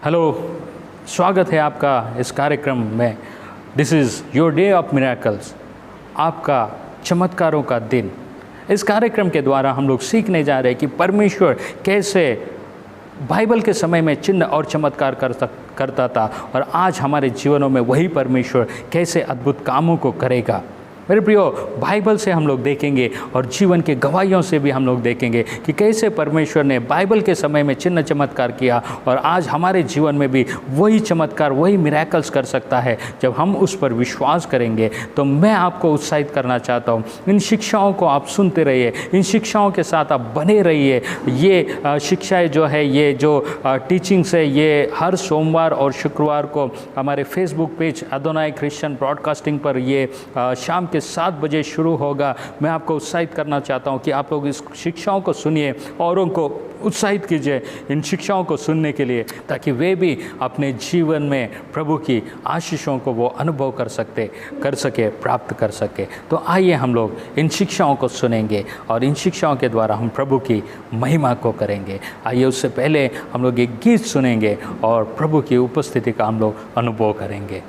Hello, स्वागत है आपका इस कार्यक्रम में। This is your day of miracles, आपका चमत्कारों का दिन। इस कार्यक्रम के द्वारा हम लोग सीखने जा रहे हैं कि परमेश्वर कैसे बाइबल के समय में चिन्ह और चमत्कार करता था, और आज हमारे जीवनों में वही परमेश्वर कैसे अद्भुत कामों को करेगा। मेरे प्रियो, बाइबल से हम लोग देखेंगे और जीवन के गवाहियों से भी हम लोग देखेंगे कि कैसे परमेश्वर ने बाइबल के समय में चिन्ह चमत्कार किया, और आज हमारे जीवन में भी वही चमत्कार, वही मिरेकल्स कर सकता है जब हम उस पर विश्वास करेंगे। तो मैं आपको उत्साहित करना चाहता हूँ, इन शिक्षाओं को आप सुनते रहिए, इन शिक्षाओं के साथ आप बने रहिए। ये शिक्षाएँ जो है, ये जो टीचिंग्स है, ये हर सोमवार और शुक्रवार को हमारे फेसबुक पेज अदोनाई क्रिश्चियन ब्रॉडकास्टिंग पर ये शाम के 7 बजे शुरू होगा। मैं आपको उत्साहित करना चाहता हूं कि आप लोग इस शिक्षाओं को सुनिए, औरों को उत्साहित कीजिए इन शिक्षाओं को सुनने के लिए, ताकि वे भी अपने जीवन में प्रभु की आशीषों को वो अनुभव कर सके, प्राप्त कर सके। तो आइए हम लोग इन शिक्षाओं को सुनेंगे और इन शिक्षाओं के द्वारा हम प्रभु की महिमा को करेंगे। आइए उससे पहले हम लोग एक गीत सुनेंगे और प्रभु की उपस्थिति का हम लोग अनुभव करेंगे।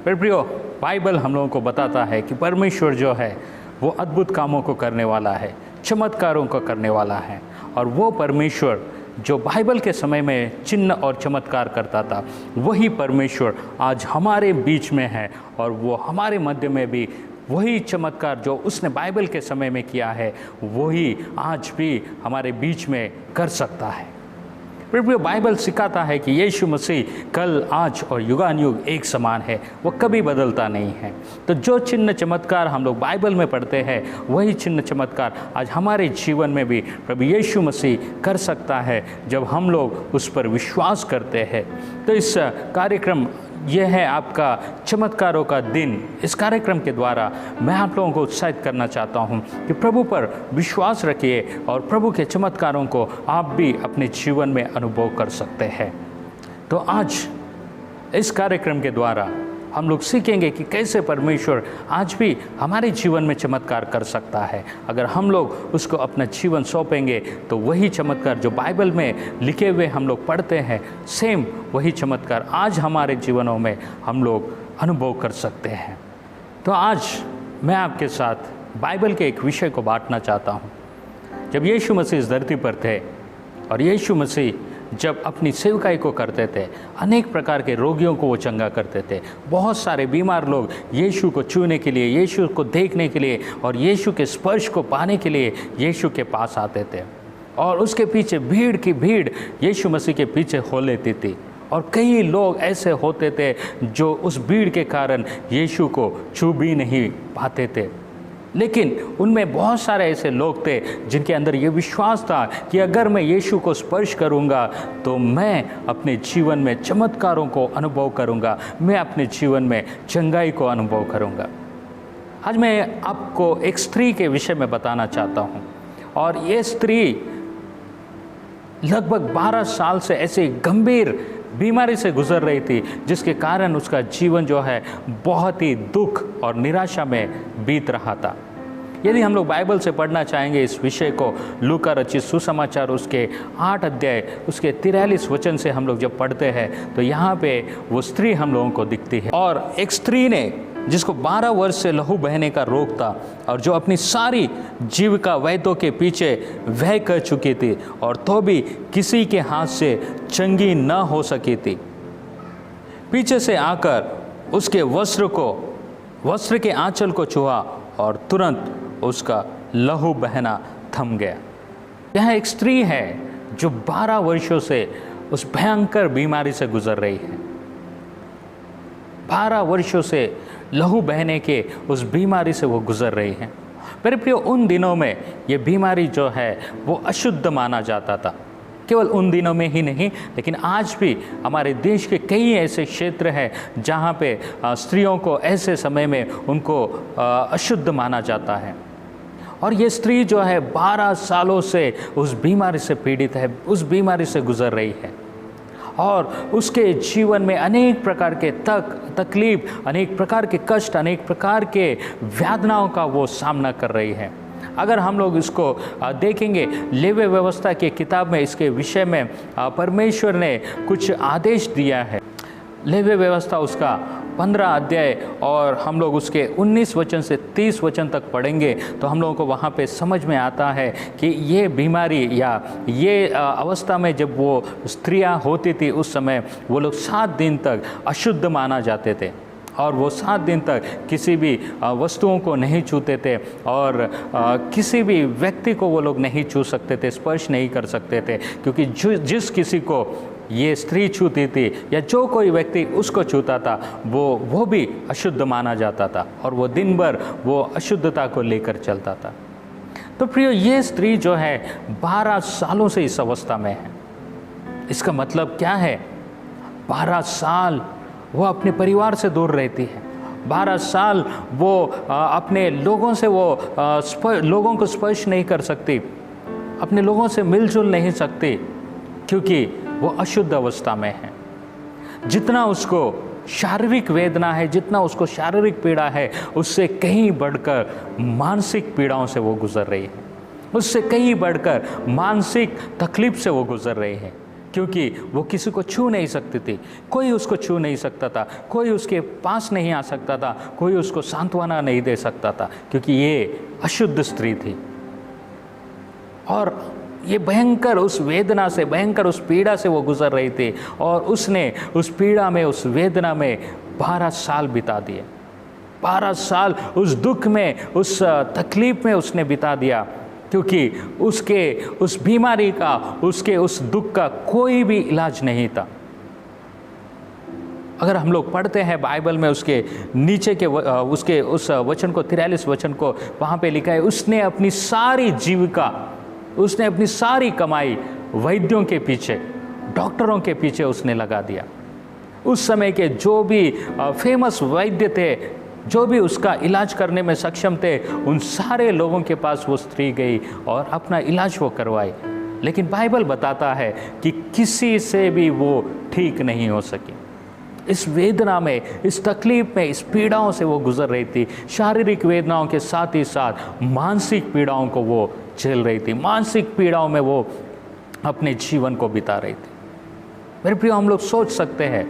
पर प्रियो, बाइबल हम लोगों को बताता है कि परमेश्वर जो है वो अद्भुत कामों को करने वाला है, चमत्कारों को करने वाला है। और वो परमेश्वर जो बाइबल के समय में चिन्ह और चमत्कार करता था, वही परमेश्वर आज हमारे बीच में है और वो हमारे मध्य में भी वही चमत्कार जो उसने बाइबल के समय में किया है, वही आज भी हमारे बीच में कर सकता है। फिर बाइबल सिखाता है कि यीशु मसीह कल, आज और युगानुयुग एक समान है, वो कभी बदलता नहीं है। तो जो चिन्ह चमत्कार हम लोग बाइबल में पढ़ते हैं, वही चिन्ह चमत्कार आज हमारे जीवन में भी प्रभु यीशु मसीह कर सकता है जब हम लोग उस पर विश्वास करते हैं। तो इस कार्यक्रम यह है आपका चमत्कारों का दिन। इस कार्यक्रम के द्वारा मैं आप लोगों को उत्साहित करना चाहता हूं कि प्रभु पर विश्वास रखिए और प्रभु के चमत्कारों को आप भी अपने जीवन में अनुभव कर सकते हैं। तो आज इस कार्यक्रम के द्वारा हम लोग सीखेंगे कि कैसे परमेश्वर आज भी हमारे जीवन में चमत्कार कर सकता है। अगर हम लोग उसको अपना जीवन सौंपेंगे तो वही चमत्कार जो बाइबल में लिखे हुए हम लोग पढ़ते हैं, सेम वही चमत्कार आज हमारे जीवनों में हम लोग अनुभव कर सकते हैं। तो आज मैं आपके साथ बाइबल के एक विषय को बांटना चाहता हूँ। जब यीशु मसीह इस धरती पर थे और यीशु मसीह जब अपनी सेवकाई को करते थे, अनेक प्रकार के रोगियों को वो चंगा करते थे। बहुत सारे बीमार लोग यीशु को छूने के लिए, यीशु को देखने के लिए और यीशु के स्पर्श को पाने के लिए यीशु के पास आते थे। और उसके पीछे भीड़ की भीड़ यीशु मसीह के पीछे हो लेती थी। और कई लोग ऐसे होते थे जो उस भीड़ के कारण यीशु को छू भी नहीं पाते थे, लेकिन उनमें बहुत सारे ऐसे लोग थे जिनके अंदर ये विश्वास था कि अगर मैं यीशु को स्पर्श करूंगा तो मैं अपने जीवन में चमत्कारों को अनुभव करूंगा, मैं अपने जीवन में चंगाई को अनुभव करूंगा। आज मैं आपको एक स्त्री के विषय में बताना चाहता हूं। और ये स्त्री लगभग 12 साल से ऐसे गंभीर बीमारी से गुजर रही थी, जिसके कारण उसका जीवन जो है बहुत ही दुख और निराशा में बीत रहा था। यदि हम लोग बाइबल से पढ़ना चाहेंगे इस विषय को, लूका रचित सुसमाचार उसके 8 अध्याय उसके 43 वचन से हम लोग जब पढ़ते हैं तो यहाँ पे वो स्त्री हम लोगों को दिखती है। और एक स्त्री ने जिसको 12 वर्ष से लहू बहने का रोग था और जो अपनी सारी जीविका वैद्यों के पीछे व्यय कर चुकी थी और तो भी किसी के हाथ से चंगी न हो सकी थी, पीछे से आकर उसके वस्त्र के आंचल को छुआ और तुरंत उसका लहू बहना थम गया। यह एक स्त्री है जो 12 वर्षों से उस भयंकर बीमारी से गुजर रही है। 12 वर्षों से लहू बहने के उस बीमारी से वो गुजर रही हैं। मेरे प्रियो, उन दिनों में ये बीमारी जो है वो अशुद्ध माना जाता था। केवल उन दिनों में ही नहीं, लेकिन आज भी हमारे देश के कई ऐसे क्षेत्र हैं जहाँ पे स्त्रियों को ऐसे समय में उनको अशुद्ध माना जाता है। और ये स्त्री जो है 12 सालों से उस बीमारी से पीड़ित है, उस बीमारी से गुजर रही है और उसके जीवन में अनेक प्रकार के तकलीफ, अनेक प्रकार के कष्ट, अनेक प्रकार के वेदनाओं का वो सामना कर रही है। अगर हम लोग इसको देखेंगे, लेवी व्यवस्था की किताब में इसके विषय में परमेश्वर ने कुछ आदेश दिया है। लेवी व्यवस्था उसका 15 अध्याय और हम लोग उसके 19 वचन से 30 वचन तक पढ़ेंगे तो हम लोगों को वहाँ पे समझ में आता है कि ये बीमारी या ये अवस्था में जब वो स्त्रियाँ होती थी उस समय वो लोग 7 दिन तक अशुद्ध माना जाते थे और वो 7 दिन तक किसी भी वस्तुओं को नहीं छूते थे और किसी भी व्यक्ति को वो लोग नहीं छू सकते थे, स्पर्श नहीं कर सकते थे, क्योंकि जिस किसी को ये स्त्री छूती थी या जो कोई व्यक्ति उसको छूता था वो भी अशुद्ध माना जाता था और वो दिन भर वो अशुद्धता को लेकर चलता था। तो प्रियो, ये स्त्री जो है 12 सालों से इस अवस्था में है। इसका मतलब क्या है? 12 साल वो अपने परिवार से दूर रहती है, 12 साल वो अपने लोगों से लोगों को स्पर्श नहीं कर सकती, अपने लोगों से मिलजुल नहीं सकती, क्योंकि वो अशुद्ध अवस्था में है। जितना उसको शारीरिक वेदना है, जितना उसको शारीरिक पीड़ा है, उससे कहीं बढ़कर मानसिक पीड़ाओं से वो गुजर रही है, उससे कहीं बढ़कर मानसिक तकलीफ से वो गुजर रही है। क्योंकि वो किसी को छू नहीं सकती थी, कोई उसको छू नहीं सकता था, कोई उसके पास नहीं आ सकता था, कोई उसको सांत्वना नहीं दे सकता था, क्योंकि ये अशुद्ध स्त्री थी। और ये भयंकर उस वेदना से, भयंकर उस पीड़ा से वो गुजर रही थी, और उसने उस पीड़ा में, उस वेदना में 12 साल बिता दिए। 12 साल उस दुख में, उस तकलीफ में उसने बिता दिया, क्योंकि उसके उस बीमारी का, उसके उस दुख का कोई भी इलाज नहीं था। अगर हम लोग पढ़ते हैं बाइबल में उसके नीचे के उसके उस वचन को, 43 वचन को, वहाँ पे लिखा है, उसने अपनी सारी जीविका, उसने अपनी सारी कमाई वैद्यों के पीछे, डॉक्टरों के पीछे उसने लगा दिया। उस समय के जो भी फेमस वैद्य थे, जो भी उसका इलाज करने में सक्षम थे, उन सारे लोगों के पास वो स्त्री गई और अपना इलाज वो करवाई। लेकिन बाइबल बताता है कि किसी से भी वो ठीक नहीं हो सकी। इस वेदना में, इस तकलीफ में, इस पीड़ाओं से वो गुजर रही थी। शारीरिक वेदनाओं के साथ ही साथ मानसिक पीड़ाओं को वो झेल रही थी। मानसिक पीड़ाओं में वो अपने जीवन को बिता रही थी। मेरे प्रिय, हम लोग सोच सकते हैं,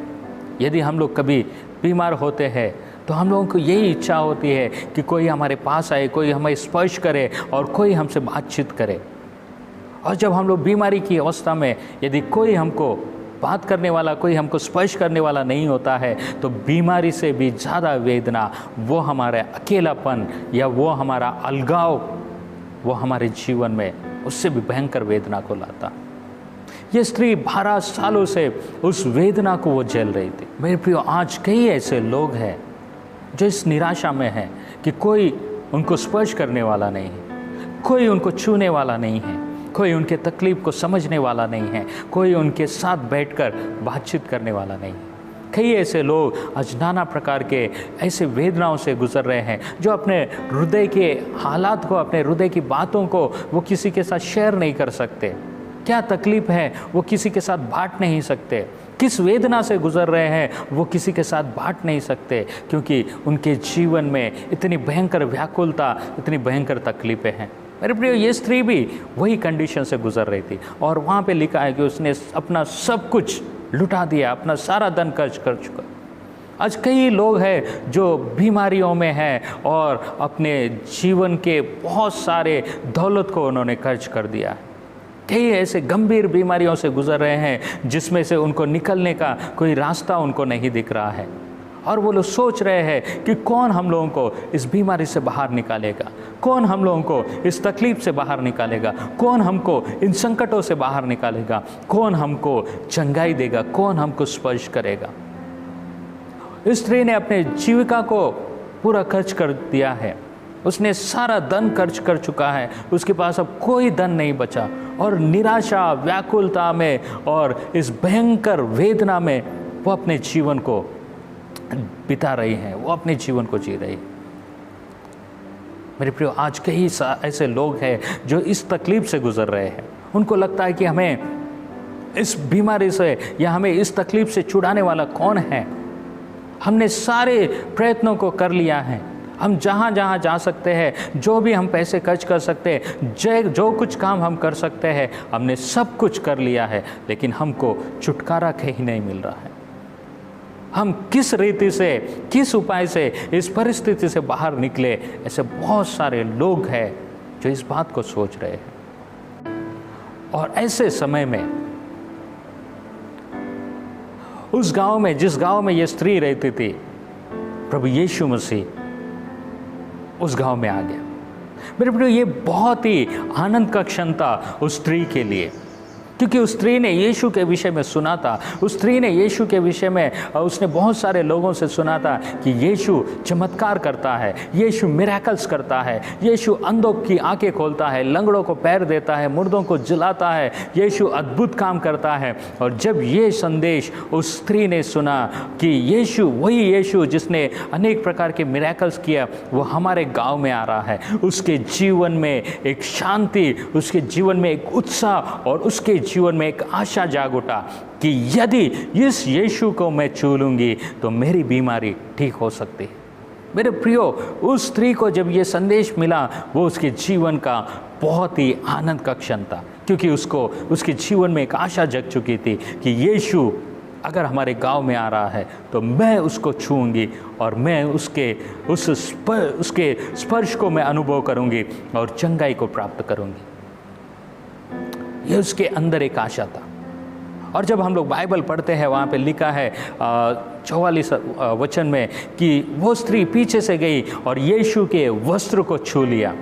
यदि हम लोग कभी बीमार होते हैं तो हम लोगों को यही इच्छा होती है कि कोई हमारे पास आए, कोई हमें स्पर्श करे और कोई हमसे बातचीत करे। और जब हम लोग बीमारी की अवस्था में यदि कोई हमको बात करने वाला, कोई हमको स्पर्श करने वाला नहीं होता है, तो बीमारी से भी ज़्यादा वेदना, वो हमारा अकेलापन या वो हमारा अलगाव, वो हमारे जीवन में उससे भी भयंकर वेदना को लाता। ये स्त्री 12 सालों से उस वेदना को वो झेल रही थी। मेरे प्रियो, आज कई ऐसे लोग हैं जो इस निराशा में हैं कि कोई उनको स्पर्श करने वाला नहीं है, कोई उनको छूने वाला नहीं है, कोई उनके तकलीफ को समझने वाला नहीं है, कोई उनके साथ बैठकर बातचीत करने वाला नहीं है। कई ऐसे लोग आज नाना प्रकार के ऐसे वेदनाओं से गुजर रहे हैं, जो अपने हृदय के हालात को, अपने हृदय की बातों को वो किसी के साथ शेयर नहीं कर सकते। क्या तकलीफ है वो किसी के साथ बांट नहीं सकते। किस वेदना से गुजर रहे हैं वो किसी के साथ बांट नहीं सकते, क्योंकि उनके जीवन में इतनी भयंकर व्याकुलता, इतनी भयंकर तकलीफ़ें हैं। मेरे प्रिय, ये स्त्री भी वही कंडीशन से गुजर रही थी, और वहाँ पे लिखा है कि उसने अपना सब कुछ लुटा दिया, अपना सारा धन खर्च कर चुका। आज कई लोग हैं जो बीमारियों में हैं और अपने जीवन के बहुत सारे दौलत को उन्होंने खर्च कर दिया है। कई ऐसे गंभीर बीमारियों से गुजर रहे हैं जिसमें से उनको निकलने का कोई रास्ता उनको नहीं दिख रहा है, और वो लोग सोच रहे हैं कि कौन हम लोगों को इस बीमारी से बाहर निकालेगा, कौन हम लोगों को इस तकलीफ से बाहर निकालेगा, कौन हमको इन संकटों से बाहर निकालेगा, कौन हमको चंगाई देगा, कौन हमको स्पर्श करेगा। इस स्त्री ने अपने जीविका को पूरा खर्च कर दिया है, उसने सारा धन खर्च कर चुका है, उसके पास अब कोई धन नहीं बचा, और निराशा, व्याकुलता में और इस भयंकर वेदना में वो अपने जीवन को बिता रही हैं, वो अपने जीवन को जी रही है। मेरे प्रियो, आज कई ऐसे लोग हैं जो इस तकलीफ से गुजर रहे हैं। उनको लगता है कि हमें इस बीमारी से या हमें इस तकलीफ से छुड़ाने वाला कौन है। हमने सारे प्रयत्नों को कर लिया है, हम जहाँ जहाँ जा सकते हैं, जो भी हम पैसे खर्च कर सकते हैं, जो कुछ काम हम कर सकते हैं, हमने सब कुछ कर लिया है, लेकिन हमको छुटकारा कहीं नहीं मिल रहा है। हम किस रीति से, किस उपाय से इस परिस्थिति से बाहर निकले, ऐसे बहुत सारे लोग हैं जो इस बात को सोच रहे हैं। और ऐसे समय में उस गांव में, जिस गांव में ये स्त्री रहती थी, प्रभु यीशु मसीह उस गांव में आ गया। मेरे प्रिय, ये बहुत ही आनंद का क्षण था उस स्त्री के लिए, क्योंकि उस स्त्री ने यीशु के विषय में सुना था। उस स्त्री ने यीशु के विषय में उसने बहुत सारे लोगों से सुना था कि यीशु चमत्कार करता है, यीशु मिरेकल्स करता है, यीशु अंधों की आंखें खोलता है, लंगड़ों को पैर देता है, मुर्दों को जिलाता है, यीशु अद्भुत काम करता है। और जब ये संदेश उस स्त्री ने सुना कि यीशु, वही यीशु जिसने अनेक प्रकार के मिरेकल्स किया, वो हमारे गाँव में आ रहा है, उसके जीवन में एक शांति, उसके जीवन में एक उत्साह और उसके जीवन में एक आशा जाग उठा कि यदि इस यीशु को मैं छू लूंगी तो मेरी बीमारी ठीक हो सकती है। मेरे प्रियो, उस स्त्री को जब ये संदेश मिला, वो उसके जीवन का बहुत ही आनंद का क्षण था, क्योंकि उसको उसके जीवन में एक आशा जग चुकी थी कि यीशु अगर हमारे गांव में आ रहा है तो मैं उसको छूऊंगी और मैं उसके स्पर्श को मैं अनुभव करूंगी और चंगाई को प्राप्त करूंगी। यह उसके अंदर एक आशा था। और जब हम लोग बाइबल पढ़ते हैं वहाँ पे लिखा है 44 वचन में कि वो स्त्री पीछे से गई और यीशु के वस्त्र को छू लिया,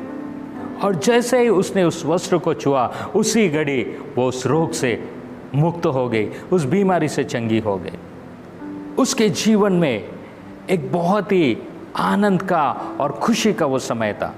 और जैसे ही उसने उस वस्त्र को छुआ उसी घड़ी वो उस रोग से मुक्त हो गई, उस बीमारी से चंगी हो गई। उसके जीवन में एक बहुत ही आनंद का और खुशी का वो समय था,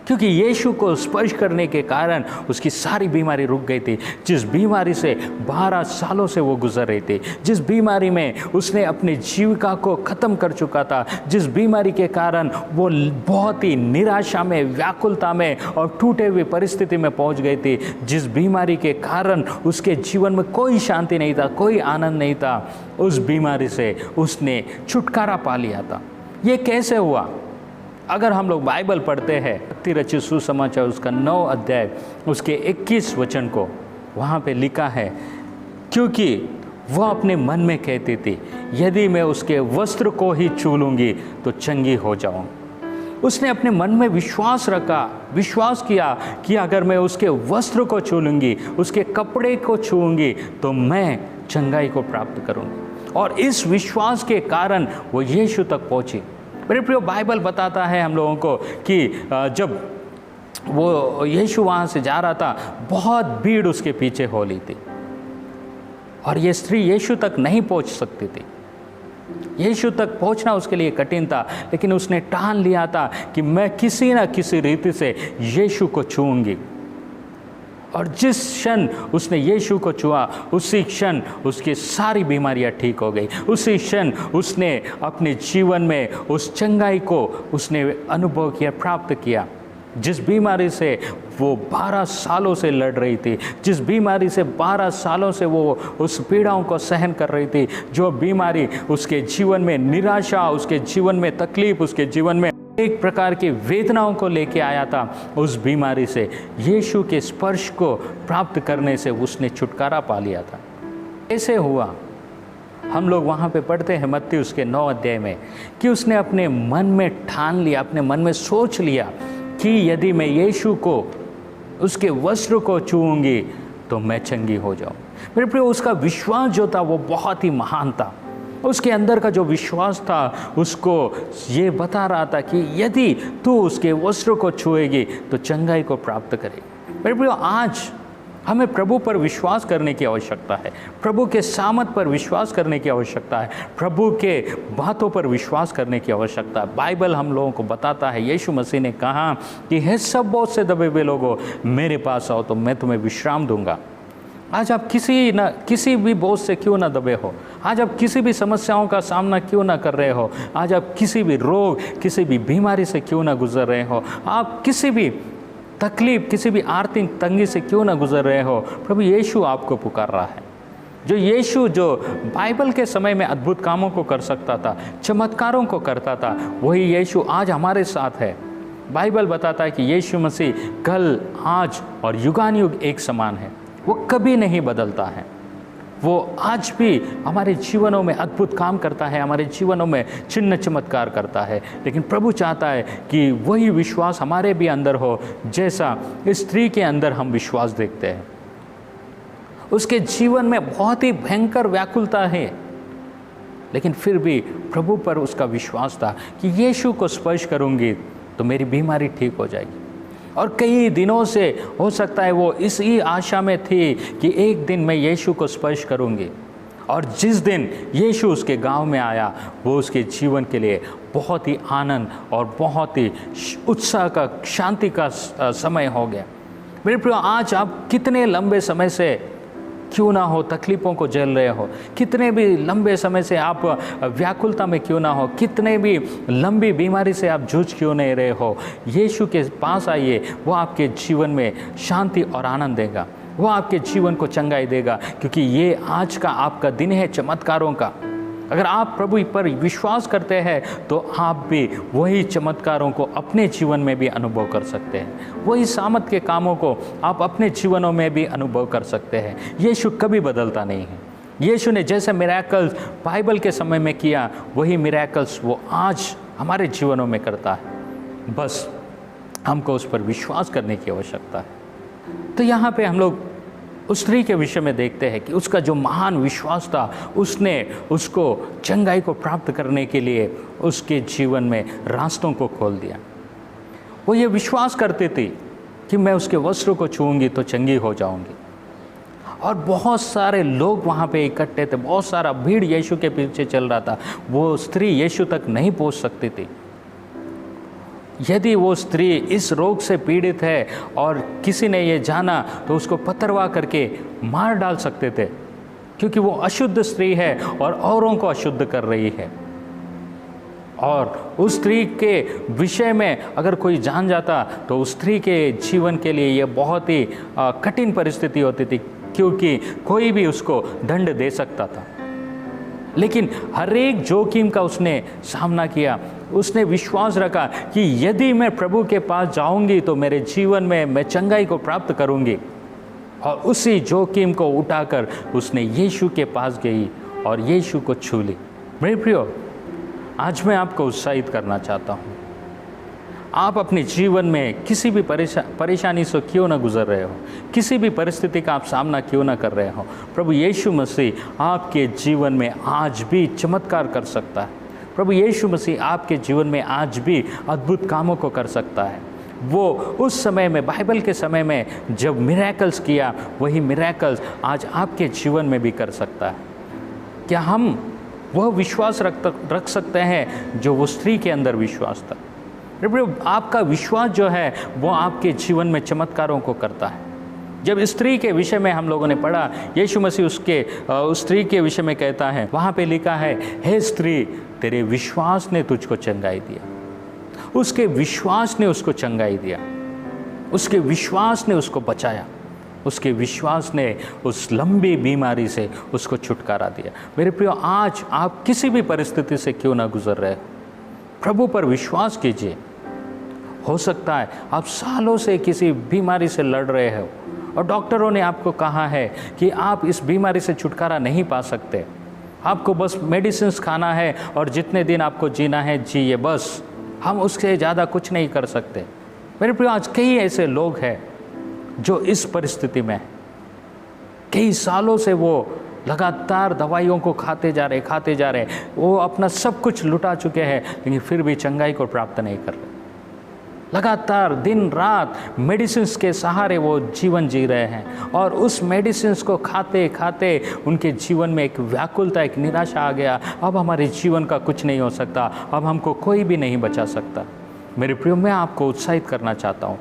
क्योंकि यीशु को स्पर्श करने के कारण उसकी सारी बीमारी रुक गई थी। जिस बीमारी से 12 सालों से वो गुजर रही थी, जिस बीमारी में उसने अपनी जीविका को ख़त्म कर चुका था, जिस बीमारी के कारण वो बहुत ही निराशा में, व्याकुलता में और टूटे हुई परिस्थिति में पहुंच गई थी, जिस बीमारी के कारण उसके जीवन में कोई शांति नहीं था, कोई आनंद नहीं था, उस बीमारी से उसने छुटकारा पा लिया था। ये कैसे हुआ? अगर हम लोग बाइबल पढ़ते हैं भक्ति रचित सुसमाचार उसका 9 अध्याय उसके 21 वचन को, वहाँ पे लिखा है, क्योंकि वह अपने मन में कहती थी यदि मैं उसके वस्त्र को ही छू लूँगी तो चंगी हो जाऊँ। उसने अपने मन में विश्वास रखा, विश्वास किया कि अगर मैं उसके वस्त्र को छू लूँगी, उसके कपड़े को छूऊंगी तो मैं चंगाई को प्राप्त करूँगी। और इस विश्वास के कारण वो यीशु तक पहुँची। मेरे प्रियो, बाइबल बताता है हम लोगों को कि जब वो यीशु वहाँ से जा रहा था, बहुत भीड़ उसके पीछे हो ली थी और ये स्त्री यीशु तक नहीं पहुँच सकती थी। यीशु तक पहुँचना उसके लिए कठिन था, लेकिन उसने ठान लिया था कि मैं किसी न किसी रीति से यीशु को छूऊंगी। और जिस क्षण उसने यीशु को छुआ, उसी क्षण उसकी सारी बीमारियां ठीक हो गई। उसी क्षण उसने अपने जीवन में उस चंगाई को उसने अनुभव किया, प्राप्त किया। जिस बीमारी से वो 12 सालों से लड़ रही थी, जिस बीमारी से 12 सालों से वो उस पीड़ाओं को सहन कर रही थी, जो बीमारी उसके जीवन में निराशा, उसके जीवन में तकलीफ, उसके जीवन में एक प्रकार की वेदनाओं को लेके आया था, उस बीमारी से यीशु के स्पर्श को प्राप्त करने से उसने छुटकारा पा लिया था। ऐसे हुआ, हम लोग वहाँ पे पढ़ते हैं मत्ती उसके 9 अध्याय में कि उसने अपने मन में ठान लिया, अपने मन में सोच लिया कि यदि मैं यीशु को, उसके वस्त्र को छूऊंगी तो मैं चंगी हो जाऊँ। मेरे प्रिय, उसका विश्वास जो था वो बहुत ही महान था। उसके अंदर का जो विश्वास था उसको ये बता रहा था कि यदि तू उसके वस्त्र को छुएगी तो चंगाई को प्राप्त करेगी। मेरे प्रियो, आज हमें प्रभु पर विश्वास करने की आवश्यकता है, प्रभु के सामर्थ पर विश्वास करने की आवश्यकता है, प्रभु के बातों पर विश्वास करने की आवश्यकता है। बाइबल हम लोगों को बताता है, यीशु मसीह ने कहा कि हे सब बोझ से दबे हुए लोगों, मेरे पास आओ तो मैं तुम्हें विश्राम दूंगा। आज आप किसी भी बोझ से क्यों ना दबे हो, आज आप किसी भी समस्याओं का सामना क्यों ना कर रहे हो, आज आप किसी भी रोग, किसी भी बीमारी से क्यों ना गुजर रहे हो, आप किसी भी तकलीफ, किसी भी आर्थिक तंगी से क्यों ना गुजर रहे हो, प्रभु यीशु आपको पुकार रहा है। जो यीशु जो बाइबल के समय में अद्भुत कामों को कर सकता था, चमत्कारों को करता था, वही यीशु आज हमारे साथ है। बाइबल बताता है कि यीशु मसीह कल, आज और युगानुयुग एक समान है, वो कभी नहीं बदलता है। वो आज भी हमारे जीवनों में अद्भुत काम करता है, हमारे जीवनों में चिन्ह चमत्कार करता है। लेकिन प्रभु चाहता है कि वही विश्वास हमारे भी अंदर हो, जैसा इस स्त्री के अंदर हम विश्वास देखते हैं। उसके जीवन में बहुत ही भयंकर व्याकुलता है, लेकिन फिर भी प्रभु पर उसका विश्वास था कि यीशु को स्पर्श करूंगी तो मेरी बीमारी ठीक हो जाएगी। और कई दिनों से हो सकता है वो इसी आशा में थी कि एक दिन मैं यीशु को स्पर्श करूंगी। और जिस दिन यीशु उसके गांव में आया, वो उसके जीवन के लिए बहुत ही आनंद और बहुत ही उत्साह का, शांति का समय हो गया। मेरे प्रिय, आज आप कितने लंबे समय से क्यों ना हो तकलीफ़ों को झेल रहे हो, कितने भी लंबे समय से आप व्याकुलता में क्यों ना हो, कितने भी लंबी बीमारी से आप जूझ क्यों नहीं रहे हो, यीशु के पास आइए। वो आपके जीवन में शांति और आनंद देगा, वो आपके जीवन को चंगाई देगा, क्योंकि ये आज का आपका दिन है चमत्कारों का। अगर आप प्रभु पर विश्वास करते हैं तो आप भी वही चमत्कारों को अपने जीवन में भी अनुभव कर सकते हैं, वही सामर्थ के कामों को आप अपने जीवनों में भी अनुभव कर सकते हैं। यीशु कभी बदलता नहीं है। यीशु ने जैसे मिरेकल्स बाइबल के समय में किया, वही मिरेकल्स वो आज हमारे जीवनों में करता है। बस हमको उस पर विश्वास करने की आवश्यकता है। तो यहाँ पे हम लोग उस स्त्री के विषय में देखते हैं कि उसका जो महान विश्वास था, उसने उसको चंगाई को प्राप्त करने के लिए उसके जीवन में रास्तों को खोल दिया। वो ये विश्वास करती थी कि मैं उसके वस्त्र को छूऊंगी तो चंगी हो जाऊंगी। और बहुत सारे लोग वहाँ पे इकट्ठे थे, बहुत सारा भीड़ यीशु के पीछे चल रहा था। वो स्त्री यीशु तक नहीं पहुँच सकती थी। यदि वो स्त्री इस रोग से पीड़ित है और किसी ने ये जाना तो उसको पथरवा करके मार डाल सकते थे, क्योंकि वो अशुद्ध स्त्री है और औरों को अशुद्ध कर रही है। और उस स्त्री के विषय में अगर कोई जान जाता तो उस स्त्री के जीवन के लिए ये बहुत ही कठिन परिस्थिति होती थी, क्योंकि कोई भी उसको दंड दे सकता था। लेकिन हर एक जोखिम का उसने सामना किया। उसने विश्वास रखा कि यदि मैं प्रभु के पास जाऊंगी तो मेरे जीवन में मैं चंगाई को प्राप्त करूंगी। और उसी जोखिम को उठाकर उसने यीशु के पास गई और यीशु को छू ली। मेरे प्रियो, आज मैं आपको उत्साहित करना चाहता हूँ। आप अपने जीवन में किसी भी परेशानी से क्यों ना गुजर रहे हो, किसी भी परिस्थिति का आप सामना क्यों ना कर रहे हो, प्रभु यीशु मसीह आपके जीवन में आज भी चमत्कार कर सकता है। प्रभु यीशु मसीह आपके जीवन में आज भी अद्भुत कामों को कर सकता है। वो उस समय में, बाइबल के समय में जब मिरेकल्स किया, वही मिरेकल्स आज आपके जीवन में भी कर सकता है। क्या हम वह विश्वास रख सकते हैं जो वो स्त्री के अंदर विश्वास था? आपका विश्वास जो है वो आपके जीवन में चमत्कारों को करता है। जब स्त्री के विषय में हम लोगों ने पढ़ा, यीशु मसीह उस स्त्री के विषय में कहता है, वहाँ पे लिखा है, हे स्त्री, तेरे विश्वास ने तुझको चंगाई दिया। उसके विश्वास ने उसको चंगाई दिया, उसके विश्वास ने उसको बचाया, उसके विश्वास ने उस लंबी बीमारी से उसको छुटकारा दिया। मेरे प्रियो, आज आप किसी भी परिस्थिति से क्यों ना गुजर रहे, प्रभु पर विश्वास कीजिए। हो सकता है आप सालों से किसी बीमारी से लड़ रहे हो और डॉक्टरों ने आपको कहा है कि आप इस बीमारी से छुटकारा नहीं पा सकते, आपको बस मेडिसिन खाना है और जितने दिन आपको जीना है जिए, बस, हम उससे ज़्यादा कुछ नहीं कर सकते। मेरे प्रिय, आज कई ऐसे लोग हैं जो इस परिस्थिति में, कई सालों से वो लगातार दवाइयों को खाते जा रहे, वो अपना सब कुछ लुटा चुके हैं, लेकिन फिर भी चंगाई को प्राप्त नहीं कर रहे। लगातार दिन रात मेडिसिन्स के सहारे वो जीवन जी रहे हैं और उस मेडिसिन्स को खाते खाते उनके जीवन में एक व्याकुलता, एक निराशा आ गया। अब हमारे जीवन का कुछ नहीं हो सकता, अब हमको कोई भी नहीं बचा सकता। मेरे प्रियो, मैं आपको उत्साहित करना चाहता हूँ,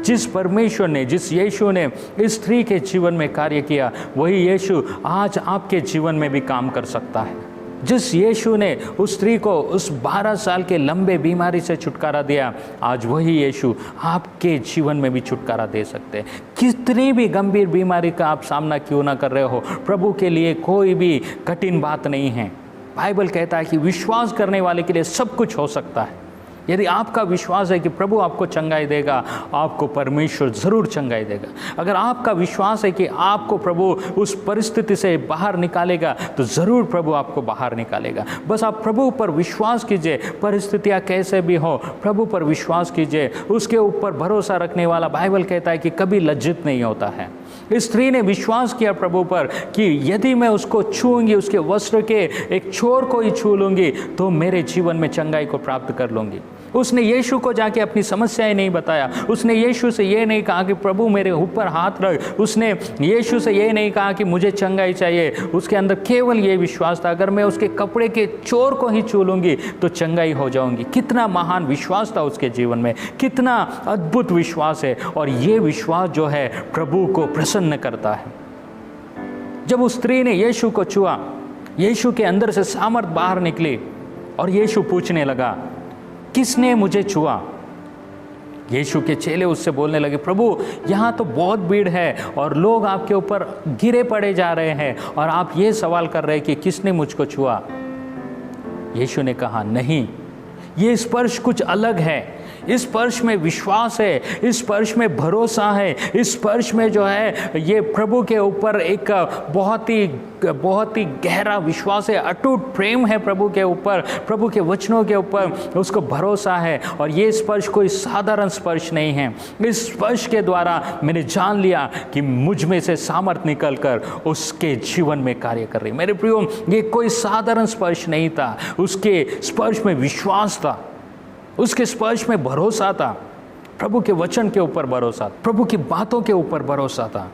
जिस परमेश्वर ने, जिस यीशु ने इस स्त्री के जीवन में कार्य किया, वही यीशु आज आपके जीवन में भी काम कर सकता है। जिस यीशु ने उस स्त्री को उस 12 साल के लंबे बीमारी से छुटकारा दिया, आज वही यीशु आपके जीवन में भी छुटकारा दे सकते हैं। कितनी भी गंभीर बीमारी का आप सामना क्यों ना कर रहे हो, प्रभु के लिए कोई भी कठिन बात नहीं है। बाइबल कहता है कि विश्वास करने वाले के लिए सब कुछ हो सकता है। यदि आपका विश्वास है कि प्रभु आपको चंगाई देगा, आपको परमेश्वर ज़रूर चंगाई देगा। अगर आपका विश्वास है कि आपको प्रभु उस परिस्थिति से बाहर निकालेगा, तो ज़रूर प्रभु आपको बाहर निकालेगा। बस आप प्रभु पर विश्वास कीजिए, परिस्थितियाँ कैसे भी हो, प्रभु पर विश्वास कीजिए। उसके ऊपर भरोसा रखने वाला, बाइबल कहता है कि कभी लज्जित नहीं होता है। इस स्त्री ने विश्वास किया प्रभु पर कि यदि मैं उसको छूऊंगी, उसके वस्त्र के एक छोर को ही छू लूँगी, तो मेरे जीवन में चंगाई को प्राप्त कर लूँगी। उसने यीशु को जाके अपनी समस्याएं नहीं बताया, उसने यीशु से ये नहीं कहा कि प्रभु मेरे ऊपर हाथ रख, उसने यीशु से ये नहीं कहा कि मुझे चंगाई चाहिए। उसके अंदर केवल ये विश्वास था, अगर मैं उसके कपड़े के चोर को ही छू लूँगी तो चंगाई हो जाऊँगी। कितना महान विश्वास था उसके जीवन में, कितना अद्भुत विश्वास है। और ये विश्वास जो है प्रभु को प्रसन्न करता है। जब उस स्त्री ने यीशु को छुआ, यीशु के अंदर से सामर्थ बाहर निकली और यीशु पूछने लगा, किसने मुझे छुआ? यीशु के चेले उससे बोलने लगे, प्रभु यहाँ तो बहुत भीड़ है और लोग आपके ऊपर गिरे पड़े जा रहे हैं और आप ये सवाल कर रहे हैं कि किसने मुझको छुआ। यीशु ने कहा, नहीं, ये स्पर्श कुछ अलग है। इस स्पर्श में विश्वास है, इस स्पर्श में भरोसा है, इस स्पर्श में जो है ये प्रभु के ऊपर एक बहुत ही गहरा विश्वास है, अटूट प्रेम है प्रभु के ऊपर, प्रभु के वचनों के ऊपर उसको भरोसा है। और ये स्पर्श कोई साधारण स्पर्श नहीं है। इस स्पर्श के द्वारा मैंने जान लिया कि मुझ में से सामर्थ निकल कर उसके जीवन में कार्य कर रही। मेरे प्रियो, ये कोई साधारण स्पर्श नहीं था, उसके स्पर्श में विश्वास था, उसके स्पर्श में भरोसा था, प्रभु के वचन के ऊपर भरोसा, प्रभु की बातों के ऊपर भरोसा था।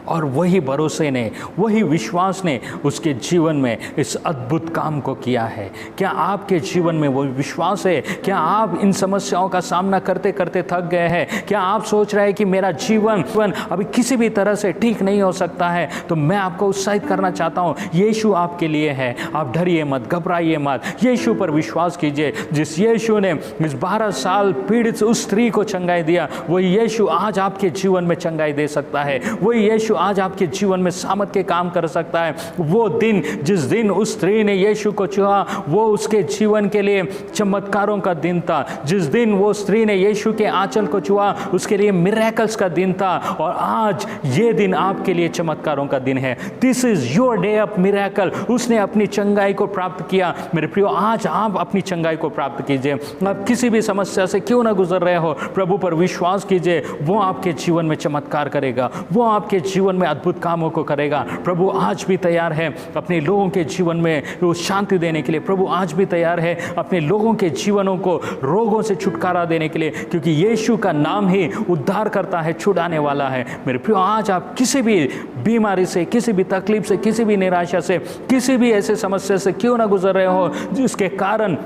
और वही भरोसे ने, वही विश्वास ने उसके जीवन में इस अद्भुत काम को किया है। क्या आपके जीवन में वो विश्वास है? क्या आप इन समस्याओं का सामना करते करते थक गए हैं? क्या आप सोच रहे हैं कि मेरा जीवन अभी किसी भी तरह से ठीक नहीं हो सकता है? तो मैं आपको उत्साहित करना चाहता हूँ, यीशु आपके लिए है। आप डरिए मत, घबराइए मत, यीशु पर विश्वास कीजिए। जिस यीशु ने इस 12 साल पीड़ित उस स्त्री को चंगाई दिया, वही यीशु आज आपके जीवन में चंगाई दे सकता है। वही यीशु आज आपके जीवन में सामर्थ के काम कर सकता है। वो दिन, जिस दिन उस स्त्री ने यीशु को छुआ, वो उसके जीवन के लिए चमत्कारों का दिन था। जिस दिन वो स्त्री ने यीशु के आंचल को छुआ, उसके लिए मिरेकल्स का दिन था। और आज ये दिन आपके लिए चमत्कारों का दिन है। This is your day of miracle. उसने अपनी चंगाई को प्राप्त किया। मेरे प्रियो, आज आप अपनी चंगाई को प्राप्त कीजिए। आप किसी भी समस्या से क्यों ना गुजर रहे हो, प्रभु पर विश्वास कीजिए। वो आपके जीवन में चमत्कार करेगा, वो आपके जीवन में अद्भुत कामों को करेगा। प्रभु आज भी तैयार है अपने लोगों के जीवन में वो शांति देने के लिए। प्रभु आज भी तैयार है अपने लोगों के जीवनों को रोगों से छुटकारा देने के लिए, क्योंकि यीशु का नाम ही उद्धार करता है, छुड़ाने वाला है। मेरे प्रियो, आज आप किसी भी बीमारी से, किसी भी तकलीफ से, किसी भी निराशा से, किसी भी ऐसे समस्या से क्यों ना गुजर रहे हो जिसके कारण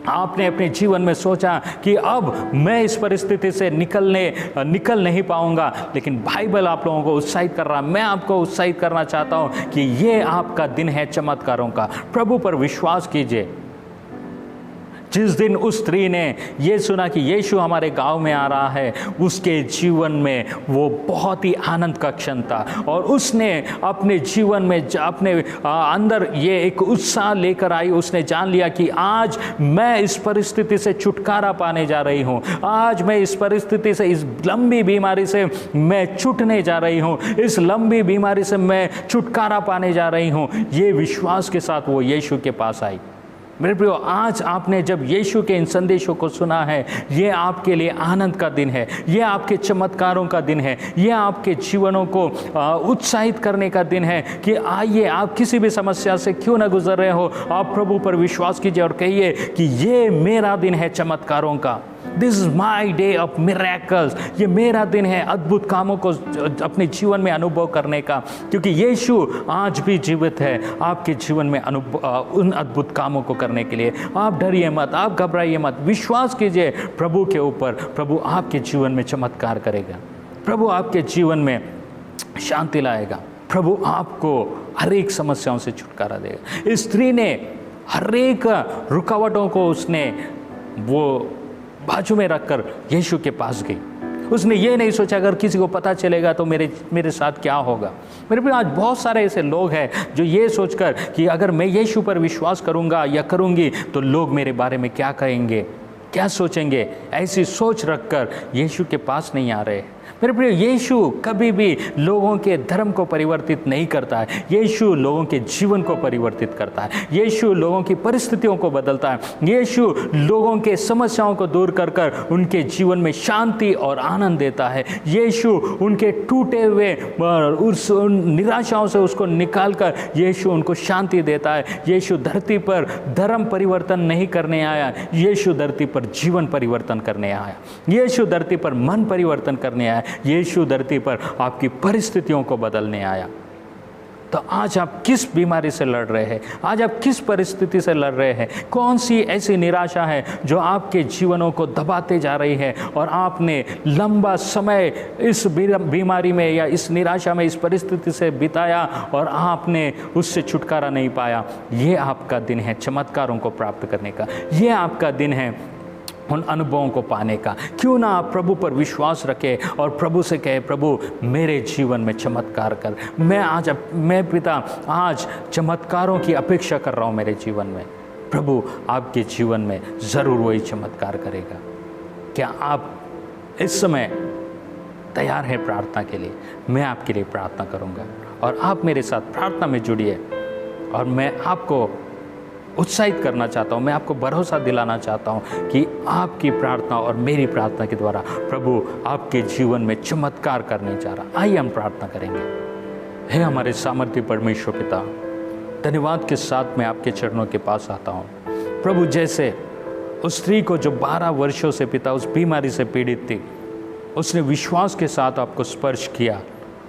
आपने अपने जीवन में सोचा कि अब मैं इस परिस्थिति से निकल नहीं पाऊंगा, लेकिन बाइबल आप लोगों को उत्साहित कर रहा। मैं आपको उत्साहित करना चाहता हूं कि ये आपका दिन है चमत्कारों का। प्रभु पर विश्वास कीजिए। जिस दिन उस स्त्री ने ये सुना कि यीशु हमारे गांव में आ रहा है, उसके जीवन में वो बहुत ही आनंद का क्षण था। और उसने अपने जीवन में अपने अंदर ये एक उत्साह लेकर आई। उसने जान लिया कि आज मैं इस परिस्थिति से छुटकारा पाने जा रही हूँ, आज मैं इस परिस्थिति से, इस लंबी बीमारी से मैं छूटने जा रही हूँ, इस लंबी बीमारी से मैं छुटकारा पाने जा रही हूँ। ये विश्वास के साथ वो यीशु के पास आई। मेरे प्रियो, आज आपने जब यीशु के इन संदेशों को सुना है, ये आपके लिए आनंद का दिन है, ये आपके चमत्कारों का दिन है, ये आपके जीवनों को उत्साहित करने का दिन है कि आइए, आप किसी भी समस्या से क्यों ना गुजर रहे हो, आप प्रभु पर विश्वास कीजिए और कहिए कि ये मेरा दिन है चमत्कारों का। This is my day of miracles. ये मेरा दिन है अद्भुत कामों को अपने जीवन में अनुभव करने का, क्योंकि यीशु आज भी जीवित है आपके जीवन में उन अद्भुत कामों को करने के लिए। आप डरिए मत, आप घबराइए मत, विश्वास कीजिए प्रभु के ऊपर। प्रभु आपके जीवन में चमत्कार करेगा, प्रभु आपके जीवन में शांति लाएगा, प्रभु आपको हर एक समस्याओं से छुटकारा देगा। इस स्त्री ने हर एक रुकावटों को उसने वो बाजू में रखकर यीशु के पास गई। उसने ये नहीं सोचा अगर किसी को पता चलेगा तो मेरे साथ क्या होगा। मेरे भी आज बहुत सारे ऐसे लोग हैं जो ये सोचकर कि अगर मैं यीशु पर विश्वास करूंगा या करूंगी तो लोग मेरे बारे में क्या कहेंगे, क्या सोचेंगे, ऐसी सोच रखकर यीशु के पास नहीं आ रहे। मेरे प्रिय, यीशु कभी भी लोगों के धर्म को परिवर्तित नहीं करता है, यीशु लोगों के जीवन को परिवर्तित करता है, यीशु लोगों की परिस्थितियों को बदलता है, यीशु लोगों के समस्याओं को दूर कर कर उनके जीवन में शांति और आनंद देता है। यीशु उनके टूटे हुए उस निराशाओं से उसको निकाल कर यीशु उनको शांति देता है। यीशु धरती पर धर्म परिवर्तन नहीं करने आया, यीशु धरती पर जीवन परिवर्तन करने आया, यीशु धरती पर मन परिवर्तन करने आया, यीशु धरती पर आपकी परिस्थितियों को बदलने आया। तो आज आप किस बीमारी से लड़ रहे हैं, आज आप किस परिस्थिति से लड़ रहे हैं, कौन सी ऐसी निराशा है जो आपके जीवनों को दबाते जा रही है और आपने लंबा समय इस बीमारी में या इस निराशा में, इस परिस्थिति से बिताया और आपने उससे छुटकारा नहीं पाया। ये आपका दिन है चमत्कारों को प्राप्त करने का, ये आपका दिन है उन अनुभवों को पाने का। क्यों ना आप प्रभु पर विश्वास रखें और प्रभु से कहे, प्रभु मेरे जीवन में चमत्कार कर। मैं पिता आज चमत्कारों की अपेक्षा कर रहा हूँ मेरे जीवन में। प्रभु आपके जीवन में ज़रूर वही चमत्कार करेगा। क्या आप इस समय तैयार हैं प्रार्थना के लिए? मैं आपके लिए प्रार्थना करूँगा और आप मेरे साथ प्रार्थना में जुड़िए। और मैं आपको उत्साहित करना चाहता हूँ, मैं आपको भरोसा दिलाना चाहता हूँ कि आपकी प्रार्थना और मेरी प्रार्थना के द्वारा प्रभु आपके जीवन में चमत्कार करने जा रहा। आइए हम प्रार्थना करेंगे। हे हमारे सामर्थ्य परमेश्वर पिता, धन्यवाद के साथ मैं आपके चरणों के पास आता हूँ प्रभु। जैसे उस स्त्री को जो 12 वर्षों से पिता उस बीमारी से पीड़ित थी, उसने विश्वास के साथ आपको स्पर्श किया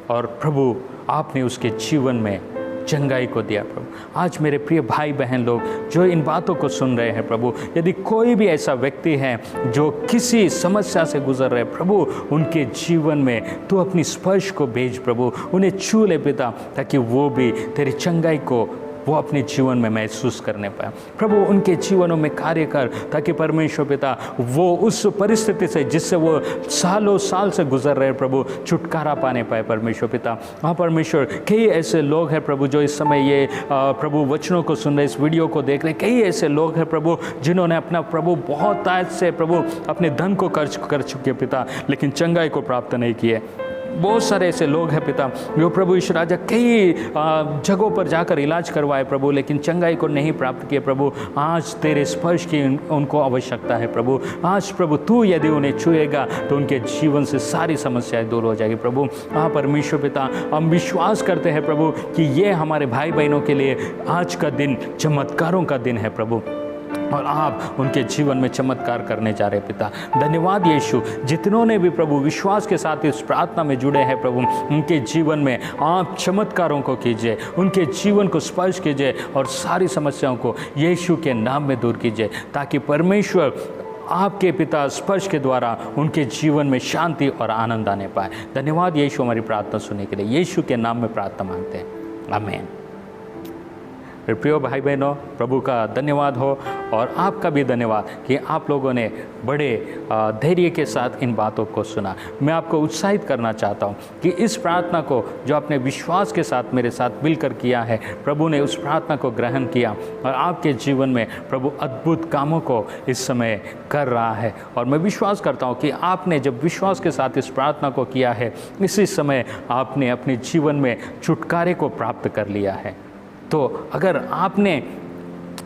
और प्रभु आपने उसके जीवन में चंगाई को दिया। प्रभु आज मेरे प्रिय भाई बहन लोग जो इन बातों को सुन रहे हैं प्रभु, यदि कोई भी ऐसा व्यक्ति है जो किसी समस्या से गुजर रहे, प्रभु उनके जीवन में तू अपनी स्पर्श को भेज प्रभु, उन्हें छू ले पिता, ताकि वो भी तेरी चंगाई को वो अपने जीवन में महसूस करने पाए। प्रभु उनके जीवनों में कार्य कर, ताकि परमेश्वर पिता वो उस परिस्थिति से जिससे वो सालों साल से गुजर रहे प्रभु छुटकारा पाने पाए परमेश्वर पिता। हाँ परमेश्वर, कई ऐसे लोग हैं प्रभु जो इस समय ये प्रभु वचनों को सुन रहे, इस वीडियो को देख रहे। कई ऐसे लोग हैं प्रभु जिन्होंने अपना प्रभु बहुत आज से प्रभु अपने धन को खर्च कर चुके पिता, लेकिन चंगाई को प्राप्त नहीं किए। बहुत सारे ऐसे लोग हैं पिता जो प्रभु ईश्वर राजा कई जगहों पर जाकर इलाज करवाए प्रभु, लेकिन चंगाई को नहीं प्राप्त किए। प्रभु आज तेरे स्पर्श की उनको आवश्यकता है प्रभु। आज प्रभु तू यदि उन्हें छुएगा तो उनके जीवन से सारी समस्याएं दूर हो जाएगी प्रभु। हाँ परमेश्वर पिता, हम विश्वास करते हैं प्रभु कि ये हमारे भाई बहनों के लिए आज का दिन चमत्कारों का दिन है प्रभु, और आप उनके जीवन में चमत्कार करने जा रहे पिता। धन्यवाद यीशु, जितनों ने भी प्रभु विश्वास के साथ इस प्रार्थना में जुड़े हैं प्रभु, उनके जीवन में आप चमत्कारों को कीजिए, उनके जीवन को स्पर्श कीजिए और सारी समस्याओं को यीशु के नाम में दूर कीजिए, ताकि परमेश्वर आपके पिता स्पर्श के द्वारा उनके जीवन में शांति और आनंद आने पाए। धन्यवाद यीशु हमारी प्रार्थना सुनने के लिए, यीशु के नाम में प्रार्थना मांगते हैं, आमीन। मेरे प्रिय भाई बहनों, प्रभु का धन्यवाद हो और आपका भी धन्यवाद कि आप लोगों ने बड़े धैर्य के साथ इन बातों को सुना। मैं आपको उत्साहित करना चाहता हूँ कि इस प्रार्थना को जो आपने विश्वास के साथ मेरे साथ मिलकर किया है, प्रभु ने उस प्रार्थना को ग्रहण किया और आपके जीवन में प्रभु अद्भुत कामों को इस समय कर रहा है। और मैं विश्वास करता हूँ कि आपने जब विश्वास के साथ इस प्रार्थना को किया है, इसी समय आपने अपने जीवन में छुटकारे को प्राप्त कर लिया है। तो अगर आपने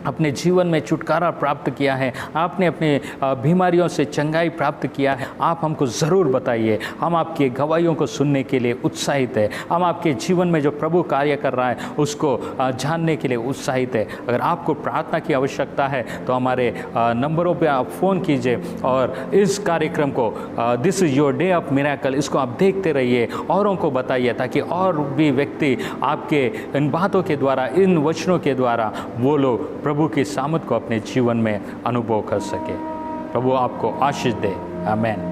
अपने जीवन में छुटकारा प्राप्त किया है, आपने अपने बीमारियों से चंगाई प्राप्त किया है, आप हमको ज़रूर बताइए। हम आपकी गवाहियों को सुनने के लिए उत्साहित है। हम आपके जीवन में जो प्रभु कार्य कर रहा है उसको जानने के लिए उत्साहित है। अगर आपको प्रार्थना की आवश्यकता है तो हमारे नंबरों पे आप फ़ोन कीजिए और इस कार्यक्रम को this is your day of miracle, इसको आप देखते रहिए, औरों को बताइए, ताकि और भी व्यक्ति आपके इन बातों के द्वारा, इन वचनों के द्वारा वो लोग प्रभु की सामर्थ को अपने जीवन में अनुभव कर सके। प्रभु आपको आशीष दे, आमीन।